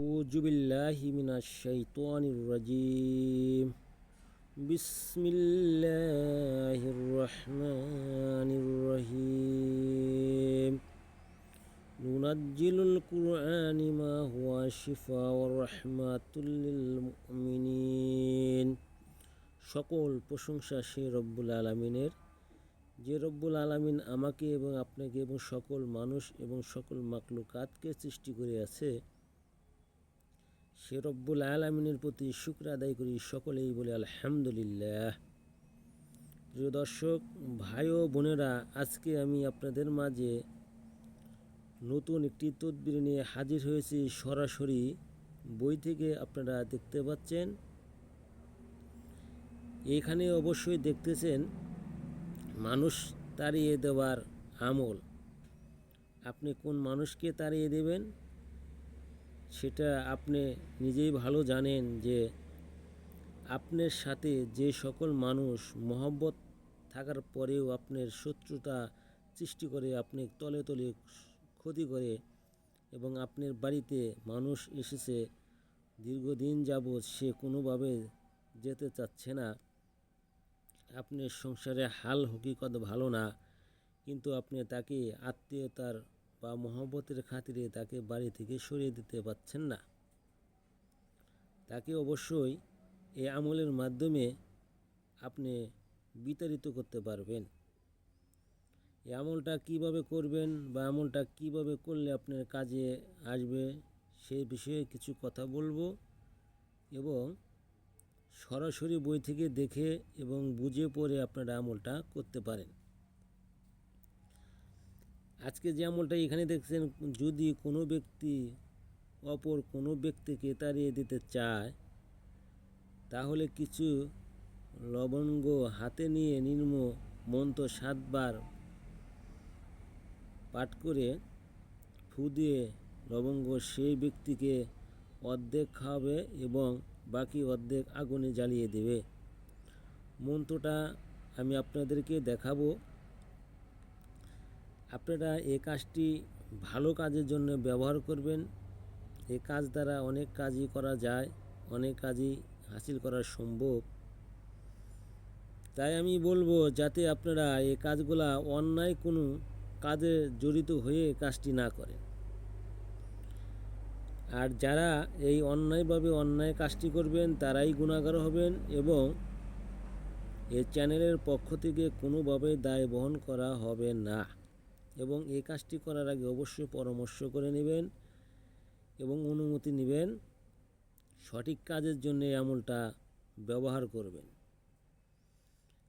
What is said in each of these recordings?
أعوذ بالله من الشيطان الرجيم. بسم الله الرحمن الرحيم. ننزل القرآن ما هو شفاء ورحمة للمؤمنين. সকল প্রশংসা সেই রব্বুল আলামিনের, যে রব্বুল আলামিন আমাকে এবং আপনাকে এবং সকল মানুষ এবং সকল মাখলুকাতকে সৃষ্টি করে আছে। সে রব্বুল আলামিনের প্রতি শুকর আদায় করি, সকলেই বলে আলহামদুলিল্লাহ। প্রিয় দর্শক ভাই ও বোনেরা, আজকে আমি আপনাদের মাঝে নতুন একটি তদবির নিয়ে হাজির হয়েছি। সরাসরি বই থেকে আপনারা দেখতে পাচ্ছেন। এখানে অবশ্যই দেখতেছেন মানুষ তাড়িয়ে দেওয়ার আমল। আপনি কোন মানুষকে তাড়িয়ে দেবেন সেটা আপনি নিজেই ভালো জানেন, যে আপনার সাথে যে সকল মানুষ মহব্বত থাকার পরেও আপনার শত্রুতা সৃষ্টি করে, আপনি তলে তলে ক্ষতি করে, এবং আপনার বাড়িতে মানুষ এসেছে দীর্ঘদিন যাবৎ, সে কোনোভাবে যেতে চাচ্ছে না, আপনার সংসারে হাল হকিকত ভালো না, কিন্তু আপনি তাকে আত্মীয়তার বা মহব্বতের খাতিরে তাকে বাড়ি থেকে সরিয়ে দিতে পারছেন না। তাকে অবশ্যই এই আমলের মাধ্যমে আপনি বিতাড়িত করতে পারবেন। এই আমলটা কিভাবে করবেন বা আমলটা কিভাবে করলে আপনার কাজে আসবে সেই বিষয়ে কিছু কথা বলবো, এবং সরাসরি বই থেকে দেখে এবং বুঝে পড়ে আপনারা আমলটা করতে পারেন। আজকে যে আমলটা এখানে দেখছেন, যদি কোনো ব্যক্তি অপর কোনো ব্যক্তিকে তাড়িয়ে দিতে চায়, তাহলে কিছু লবঙ্গ হাতে নিয়ে নিম্ন মন্ত্র 7 বার পাঠ করে ফু দিয়ে লবঙ্গ সেই ব্যক্তিকে অর্ধেক খাওয়াবে এবং বাকি অর্ধেক আগুনে জ্বালিয়ে দেবে। মন্ত্রটা আমি আপনাদেরকে দেখাবো। আপনারা এই কাজটি ভালো কাজের জন্য ব্যবহার করবেন। এই কাজ দ্বারা অনেক কাজই করা যায়, অনেক কাজই হাসিল করা সম্ভব। তাই আমি বলবো যাতে আপনারা এই কাজগুলা অন্যায় কোনো কাজে জড়িত হয়ে কাজটি না করেন। আর যারা এই অন্যায়ভাবে অন্যায় কাজটি করবেন তারাই গুনাহগার হবেন, এবং এই চ্যানেলের পক্ষ থেকে কোনোভাবে দায় বহন করা হবে না। এবং এই কাজটি করার আগে অবশ্যই পরামর্শ করে নেবেন এবং অনুমতি নেবেন। সঠিক কাজের জন্য এই আমলটা ব্যবহার করবেন।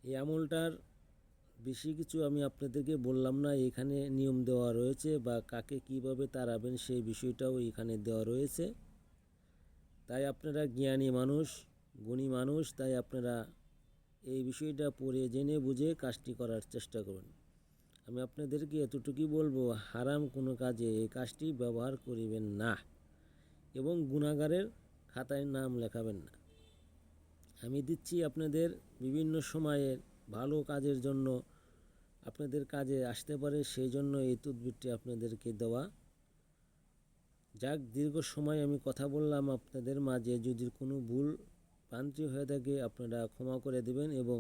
এই আমলটার বেশি কিছু আমি আপনাদেরকে বললাম না, এখানে নিয়ম দেওয়া রয়েছে, বা কাকে কিভাবে তাড়াবেন সেই বিষয়টাও এখানে দেওয়া রয়েছে। তাই আপনারা জ্ঞানী মানুষ, গুণী মানুষ, তাই আপনারা এই বিষয়টা পড়ে জেনে বুঝে কাজটি করার চেষ্টা করুন। আমি আপনাদেরকে এতটুকুই বলবো, হারাম কোনো কাজে এই কাজটি ব্যবহার করিবেন না, এবং গুনাহগারের খাতায় নাম লেখাবেন না। আমি দিচ্ছি আপনাদের বিভিন্ন সময়ের ভালো কাজের জন্য, আপনাদের কাজে আসতে পারে, সেই জন্য এই তদবিরটি আপনাদেরকে দেওয়া। যাক, দীর্ঘ সময় আমি কথা বললাম আপনাদের মাঝে, যদি কোনো ভুল ভ্রান্তি হয়ে থাকে আপনারা ক্ষমা করে দেবেন এবং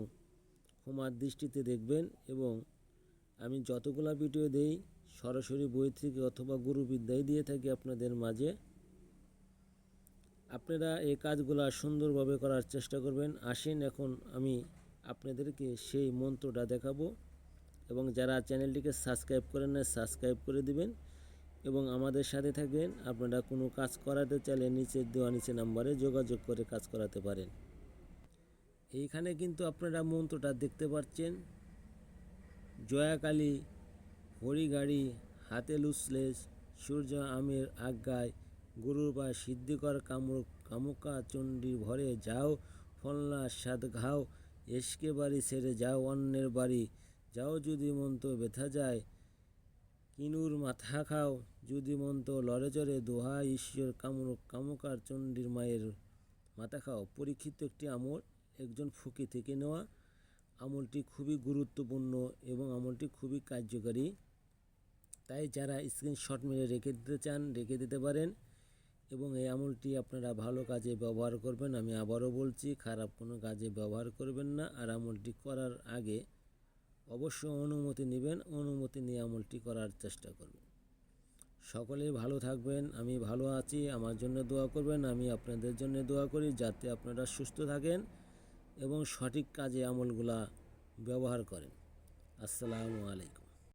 ক্ষমার দৃষ্টিতে দেখবেন। এবং আমি যতগুলা ভিডিও দেই সরাসরি বই থেকে অথবা গুরুবিদ্যায় দিয়ে থাকি আপনাদের মাঝে। আপনারা এই কাজগুলা সুন্দরভাবে করার চেষ্টা করবেন। আসেন এখন আমি আপনাদেরকে সেই মন্ত্রটা দেখাবো, এবং যারা চ্যানেলটিকে সাবস্ক্রাইব করেন না সাবস্ক্রাইব করে দিবেন, এবং আমাদের সাথে থাকবেন। আপনারা কোনো কাজ করাতে চাইলে নিচের দেওয়া নিচে নাম্বারে যোগাযোগ করে কাজ করাতে পারেন। এইখানে কিন্তু আপনারা মন্ত্রটা দেখতে পাচ্ছেন, জয়াকালী হরিগাড়ি হাতে লুসলেস সূর্য আমের আজ্ঞায় গরুর বা সিদ্ধিকর কামুকা চণ্ডী ভরে যাও ফলনা সাদ ঘাও এসকে বাড়ি ছেড়ে যাও অন্যের বাড়ি যাও যদি মন্ত্র ব্যথা যায় কিনুর মাথা খাও যদি মন্ত্র লড়ে চড়ে দোহা ঈশ্বর কামুকার চণ্ডীর মায়ের মাথা খাও। পরীক্ষিত একটি আমল, একজন ফকির থেকে নেওয়া। আমলটি খুবই গুরুত্বপূর্ণ এবং আমলটি খুবই কার্যকারী। তাই যারা স্ক্রিনশট মেরে রেখে দিতে চান রেখে দিতে পারেন, এবং এই আমলটি আপনারা ভালো কাজে ব্যবহার করবেন। আমি আবারও বলছি, খারাপ কোনো কাজে ব্যবহার করবেন না। আর আমলটি করার আগে অবশ্যই অনুমতি নেবেন, অনুমতি নিয়ে আমলটি করার চেষ্টা করবেন। সকলেই ভালো থাকবেন, আমি ভালো আছি, আমার জন্য দোয়া করবেন। আমি আপনাদের জন্য দোয়া করি যাতে আপনারা সুস্থ থাকেন এবং সঠিক কাজে আমলগুলা ব্যবহার করেন। আসসালামু আলাইকুম।